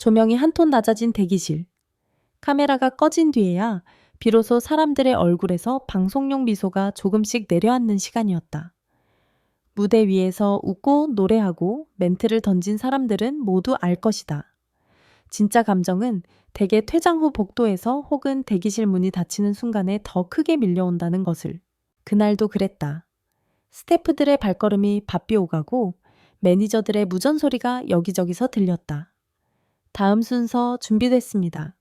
조명이 한 톤 낮아진 대기실. 카메라가 꺼진 뒤에야 비로소 사람들의 얼굴에서 방송용 미소가 조금씩 내려앉는 시간이었다. 무대 위에서 웃고 노래하고 멘트를 던진 사람들은 모두 알 것이다. 진짜 감정은 대개 퇴장 후 복도에서 혹은 대기실 문이 닫히는 순간에 더 크게 밀려온다는 것을. 그날도 그랬다. 스태프들의 발걸음이 바삐 오가고 매니저들의 무전소리가 여기저기서 들렸다. 다음 순서 준비됐습니다.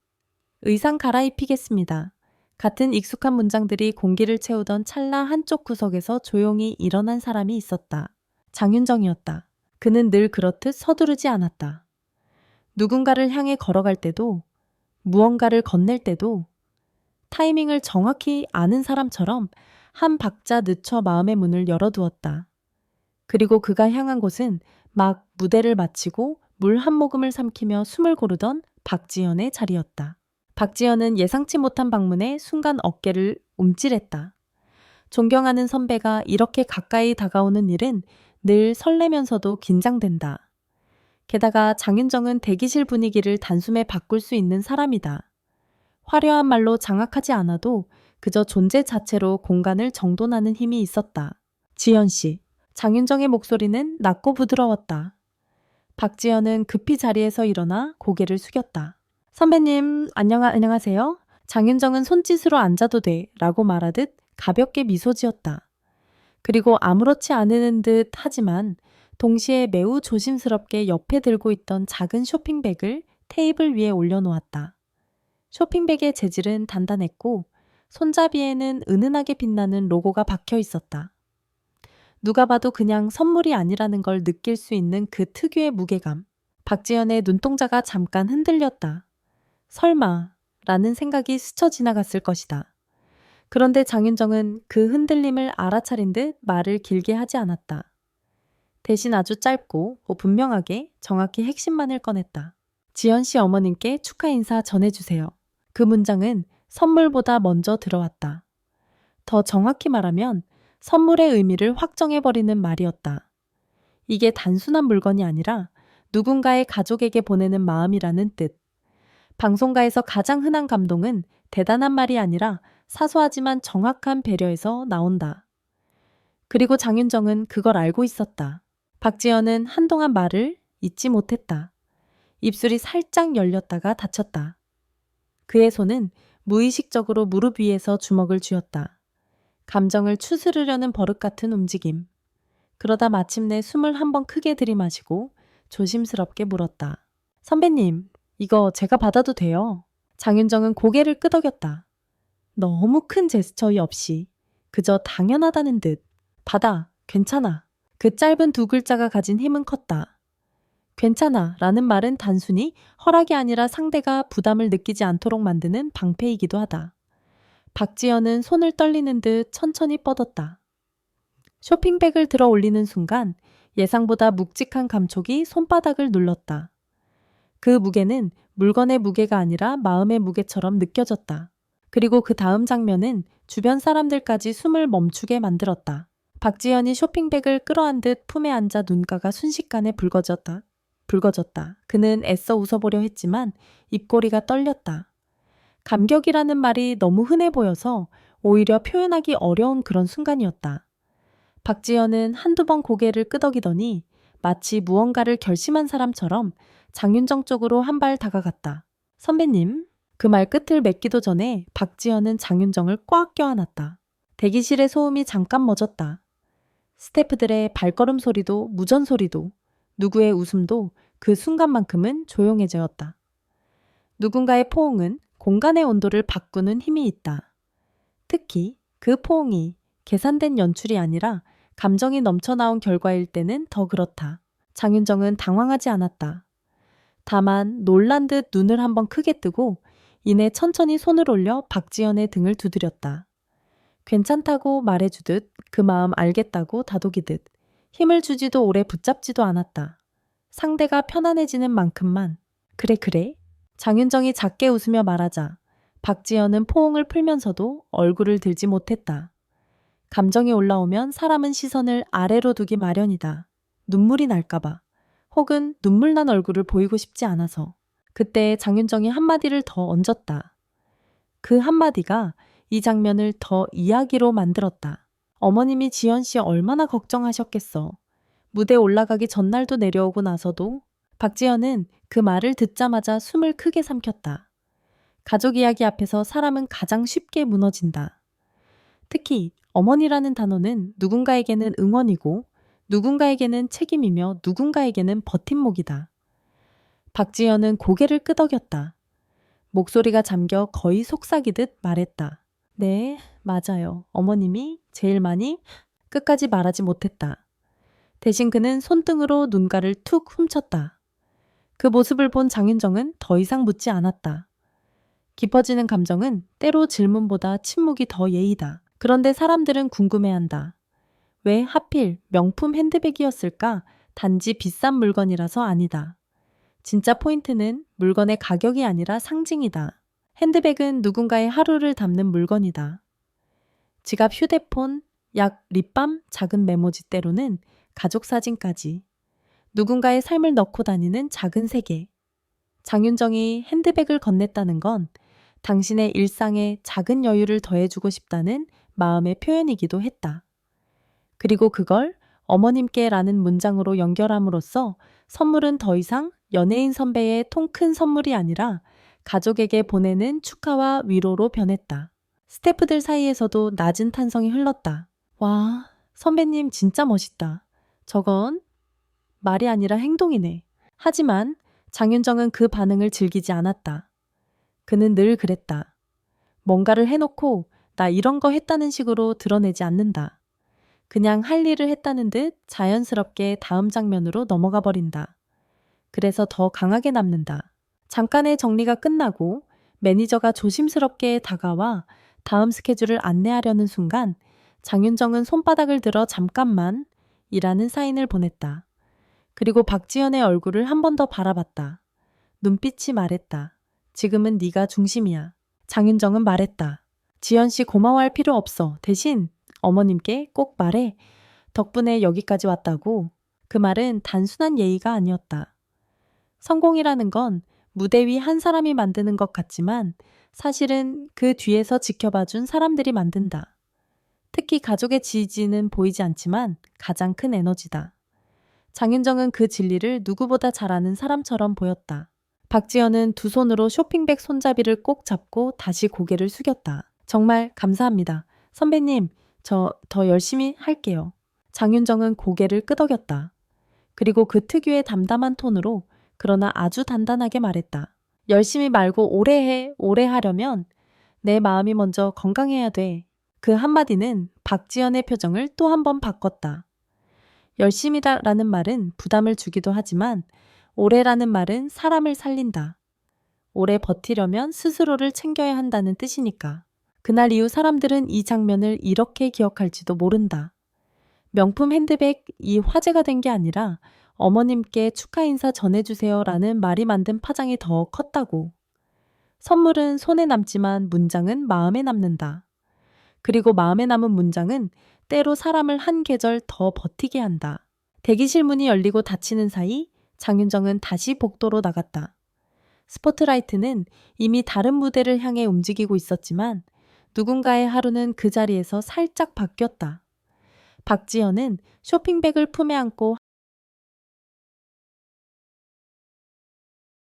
의상 갈아입히겠습니다. 같은 익숙한 문장들이 공기를 채우던 찰나 한쪽 구석에서 조용히 일어난 사람이 있었다. 장윤정이었다. 그는 늘 그렇듯 서두르지 않았다. 누군가를 향해 걸어갈 때도, 무언가를 건넬 때도 타이밍을 정확히 아는 사람처럼 한 박자 늦춰 마음의 문을 열어두었다. 그리고 그가 향한 곳은 막 무대를 마치고 물 한 모금을 삼키며 숨을 고르던 박지연의 자리였다. 박지연은 예상치 못한 방문에 순간 어깨를 움찔했다. 존경하는 선배가 이렇게 가까이 다가오는 일은 늘 설레면서도 긴장된다. 게다가 장윤정은 대기실 분위기를 단숨에 바꿀 수 있는 사람이다. 화려한 말로 장악하지 않아도 그저 존재 자체로 공간을 정돈하는 힘이 있었다. 지연 씨. 장윤정의 목소리는 낮고 부드러웠다. 박지연은 급히 자리에서 일어나 고개를 숙였다. 선배님, 안녕하세요. 장윤정은 손짓으로 앉아도 돼 라고 말하듯 가볍게 미소 지었다. 그리고 아무렇지 않은 듯 하지만 동시에 매우 조심스럽게 옆에 들고 있던 작은 쇼핑백을 테이블 위에 올려놓았다. 쇼핑백의 재질은 단단했고 손잡이에는 은은하게 빛나는 로고가 박혀 있었다. 누가 봐도 그냥 선물이 아니라는 걸 느낄 수 있는 그 특유의 무게감. 박지연의 눈동자가 잠깐 흔들렸다. 설마 라는 생각이 스쳐 지나갔을 것이다. 그런데 장윤정은 그 흔들림을 알아차린 듯 말을 길게 하지 않았다. 대신 아주 짧고 분명하게 정확히 핵심만을 꺼냈다. 지연 씨 어머님께 축하 인사 전해주세요. 그 문장은 선물보다 먼저 들어왔다. 더 정확히 말하면 선물의 의미를 확정해버리는 말이었다. 이게 단순한 물건이 아니라 누군가의 가족에게 보내는 마음이라는 뜻. 방송가에서 가장 흔한 감동은 대단한 말이 아니라 사소하지만 정확한 배려에서 나온다. 그리고 장윤정은 그걸 알고 있었다. 박지연은 한동안 말을 잊지 못했다. 입술이 살짝 열렸다가 닫혔다. 그의 손은 무의식적으로 무릎 위에서 주먹을 쥐었다. 감정을 추스르려는 버릇 같은 움직임. 그러다 마침내 숨을 한번 크게 들이마시고 조심스럽게 물었다. 선배님, 이거 제가 받아도 돼요? 장윤정은 고개를 끄덕였다. 너무 큰 제스처 없이 그저 당연하다는 듯. 받아, 괜찮아. 그 짧은 두 글자가 가진 힘은 컸다. 괜찮아 라는 말은 단순히 허락이 아니라 상대가 부담을 느끼지 않도록 만드는 방패이기도 하다. 박지연은 손을 떨리는 듯 천천히 뻗었다. 쇼핑백을 들어 올리는 순간 예상보다 묵직한 감촉이 손바닥을 눌렀다. 그 무게는 물건의 무게가 아니라 마음의 무게처럼 느껴졌다. 그리고 그 다음 장면은 주변 사람들까지 숨을 멈추게 만들었다. 박지연이 쇼핑백을 끌어안듯 품에 앉아 눈가가 순식간에 붉어졌다. 그는 애써 웃어보려 했지만 입꼬리가 떨렸다. 감격이라는 말이 너무 흔해 보여서 오히려 표현하기 어려운 그런 순간이었다. 박지연은 한두 번 고개를 끄덕이더니 마치 무언가를 결심한 사람처럼 장윤정 쪽으로 한 발 다가갔다. 선배님. 그 말 끝을 맺기도 전에 박지연은 장윤정을 꽉 껴안았다. 대기실의 소음이 잠깐 멎었다. 스태프들의 발걸음 소리도 무전 소리도 누구의 웃음도 그 순간만큼은 조용해졌다. 누군가의 포옹은 공간의 온도를 바꾸는 힘이 있다. 특히 그 포옹이 계산된 연출이 아니라 감정이 넘쳐나온 결과일 때는 더 그렇다. 장윤정은 당황하지 않았다. 다만 놀란 듯 눈을 한번 크게 뜨고 이내 천천히 손을 올려 박지연의 등을 두드렸다. 괜찮다고 말해주듯 그 마음 알겠다고 다독이듯 힘을 주지도 오래 붙잡지도 않았다. 상대가 편안해지는 만큼만. 그래. 장윤정이 작게 웃으며 말하자 박지연은 포옹을 풀면서도 얼굴을 들지 못했다. 감정이 올라오면 사람은 시선을 아래로 두기 마련이다. 눈물이 날까봐 혹은 눈물 난 얼굴을 보이고 싶지 않아서. 그때 장윤정이 한마디를 더 얹었다. 그 한마디가 이 장면을 더 이야기로 만들었다. 어머님이 지연 씨 얼마나 걱정하셨겠어. 무대 올라가기 전날도 내려오고 나서도. 박지연은 그 말을 듣자마자 숨을 크게 삼켰다. 가족 이야기 앞에서 사람은 가장 쉽게 무너진다. 특히 어머니라는 단어는 누군가에게는 응원이고 누군가에게는 책임이며 누군가에게는 버팀목이다. 박지연은 고개를 끄덕였다. 목소리가 잠겨 거의 속삭이듯 말했다. 네, 맞아요. 어머님이 제일 많이. 끝까지 말하지 못했다. 대신 그는 손등으로 눈가를 툭 훔쳤다. 그 모습을 본 장윤정은 더 이상 묻지 않았다. 깊어지는 감정은 때로 질문보다 침묵이 더 예의다. 그런데 사람들은 궁금해한다. 왜 하필 명품 핸드백이었을까? 단지 비싼 물건이라서 아니다. 진짜 포인트는 물건의 가격이 아니라 상징이다. 핸드백은 누군가의 하루를 담는 물건이다. 지갑, 휴대폰, 약, 립밤, 작은 메모지 때로는 가족 사진까지. 누군가의 삶을 넣고 다니는 작은 세계. 장윤정이 핸드백을 건넸다는 건 당신의 일상에 작은 여유를 더해주고 싶다는 마음의 표현이기도 했다. 그리고 그걸 어머님께라는 문장으로 연결함으로써 선물은 더 이상 연예인 선배의 통 큰 선물이 아니라 가족에게 보내는 축하와 위로로 변했다. 스태프들 사이에서도 낮은 탄성이 흘렀다. 와, 선배님 진짜 멋있다. 저건 말이 아니라 행동이네. 하지만 장윤정은 그 반응을 즐기지 않았다. 그는 늘 그랬다. 뭔가를 해놓고 나 이런 거 했다는 식으로 드러내지 않는다. 그냥 할 일을 했다는 듯 자연스럽게 다음 장면으로 넘어가 버린다. 그래서 더 강하게 남는다. 잠깐의 정리가 끝나고 매니저가 조심스럽게 다가와 다음 스케줄을 안내하려는 순간 장윤정은 손바닥을 들어 잠깐만 이라는 사인을 보냈다. 그리고 박지연의 얼굴을 한 번 더 바라봤다. 눈빛이 말했다. 지금은 네가 중심이야. 장윤정은 말했다. 지연 씨 고마워할 필요 없어. 대신 어머님께 꼭 말해. 덕분에 여기까지 왔다고. 그 말은 단순한 예의가 아니었다. 성공이라는 건 무대 위 한 사람이 만드는 것 같지만 사실은 그 뒤에서 지켜봐준 사람들이 만든다. 특히 가족의 지지는 보이지 않지만 가장 큰 에너지다. 장윤정은 그 진리를 누구보다 잘 아는 사람처럼 보였다. 박지연은 두 손으로 쇼핑백 손잡이를 꼭 잡고 다시 고개를 숙였다. 정말 감사합니다. 선배님, 저 더 열심히 할게요. 장윤정은 고개를 끄덕였다. 그리고 그 특유의 담담한 톤으로 그러나 아주 단단하게 말했다. 열심히 말고 오래 해. 오래 하려면 내 마음이 먼저 건강해야 돼. 그 한마디는 박지연의 표정을 또 한 번 바꿨다. 열심히다라는 말은 부담을 주기도 하지만 오래라는 말은 사람을 살린다. 오래 버티려면 스스로를 챙겨야 한다는 뜻이니까. 그날 이후 사람들은 이 장면을 이렇게 기억할지도 모른다. 명품 핸드백이 화제가 된 게 아니라 어머님께 축하 인사 전해주세요라는 말이 만든 파장이 더 컸다고. 선물은 손에 남지만 문장은 마음에 남는다. 그리고 마음에 남은 문장은 때로 사람을 한 계절 더 버티게 한다. 대기실 문이 열리고 닫히는 사이 장윤정은 다시 복도로 나갔다. 스포트라이트는 이미 다른 무대를 향해 움직이고 있었지만 누군가의 하루는 그 자리에서 살짝 바뀌었다. 박지연은 쇼핑백을 품에 안고